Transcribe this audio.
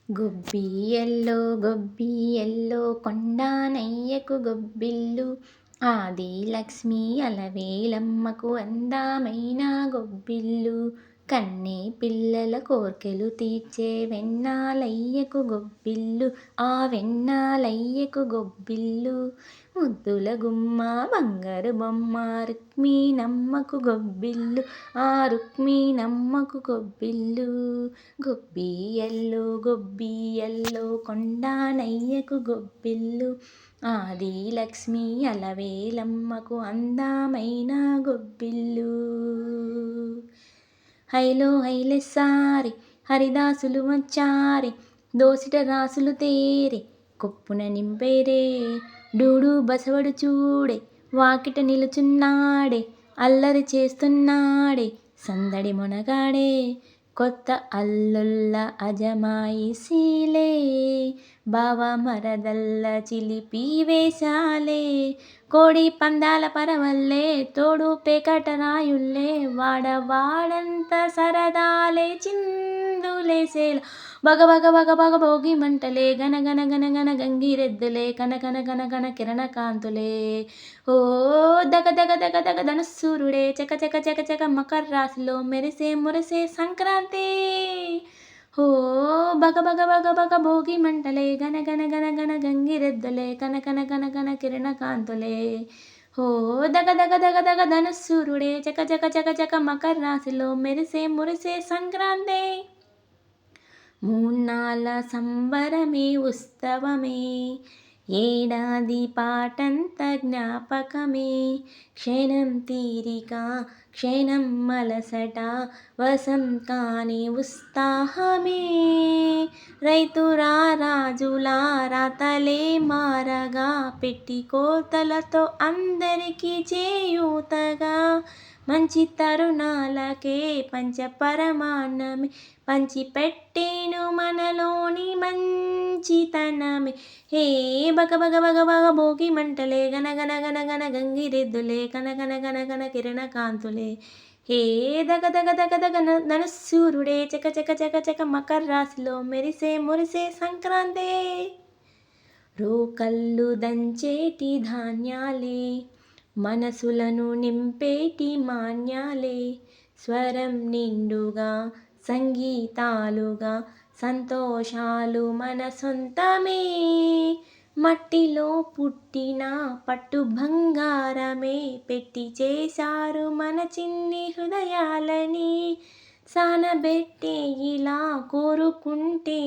గొబ్బియల్లో కొండానయ్యకు గొబ్బిల్లు, ఆదిలక్ష్మి అలవేలమ్మకు అందమైన గొబ్బిల్లు, కన్నె పిల్లల కోర్కెలు తీర్చే వెన్నాలయ్యకు గొబ్బిల్లు, ఆ వెన్నాలయ్యకు గొబ్బిల్లు. ముద్దుల గుమ్మ బంగారు బొమ్మ రుక్మిణమ్మకు గొబ్బిల్లు, ఆ రుక్మిణమ్మకు గొబ్బిల్లు. గొబ్బియల్లో కొండానయ్యకు గొబ్బిల్లు, ఆదిలక్ష్మి అలవేలమ్మకు అందమైన గొబ్బిల్లు. హైలో హైలెస్సారి హరిదాసులు వచ్చారే, దోసిట రాసులు తేరే కొప్పున నింపేరే, డూడు బసవడు చూడే వాకిట నిలుచున్నాడే, అల్లరి చేస్తున్నాడే సందడి మొనగాడే, కొత్త అల్లుళ్ళ అజమాయిషీలే, బావ మరదళ్ళ చిలిపి వేషాలే, కోడి పందాల పరవళ్ళే తోడు పేకట రాయుళ్ళే, వాడంత సరదాలే చిందులేసేలా, బగ బగ బగ బగ భోగి మంటలే, గన గన గన గన గంగిరెద్దులే, కన కన కన కన కిరణ కాంతులే, ఓ దగ దగ దగ దగ ధనుస్సూర్యుడే చక చక చక చక మకర రాశిలో మెరిసే మురిసే సంక్రాంతి. ఓ బగ బగ బగ బగ భోగి మంటలే, గన గన గన గన గంగిరెద్దులే, కన కన కన కన కిరణ కాంతులే, ఓ దగ దగ దగ దగ ధనుస్సూర్యుడే చక చక చక చక మకర రాశిలో మెరిసే మురిసే సంక్రాంతి. మూన్నాళ్ళ సంబరమే ఉత్సవమే, ఏడాది పాటంత జ్ఞాపకమే, క్షణం తీరిక క్షణం అలసట వశంకాని ఉత్సాహమే, రైతురా రాజులా రాతలే మారగా, పెట్టి కోతలతో అందరికీ చేయూతగా, మంచి తరుణాలకే పంచ పరమాన్నమే పంచి పెట్టేను మనలోని మంచితనమే, హే బగ బగ బగ బగ భోగి మంటలే, గన గన గన గన గంగిరెద్దులే, కన కన కన కన కిరణ కాంతులే, హే దగ దగ దగ దగ ధనుస్సూర్యుడే చక చక చక చక మకర రాశిలో మెరిసే మురిసే సంక్రాంతి. రోకళ్ళు దంచేటి ధాన్యాలే, మనసులను నింపేటి మాన్యాలే, స్వరం నిండుగా సంగీతాలుగా సంతోషాలు మన సొంతమే, మట్టిలో పుట్టిన పట్టు బంగారమే పెట్టి చేశారు మన చిన్ని హృదయాలని, సానబెట్టే ఇలా కోరుకుంటే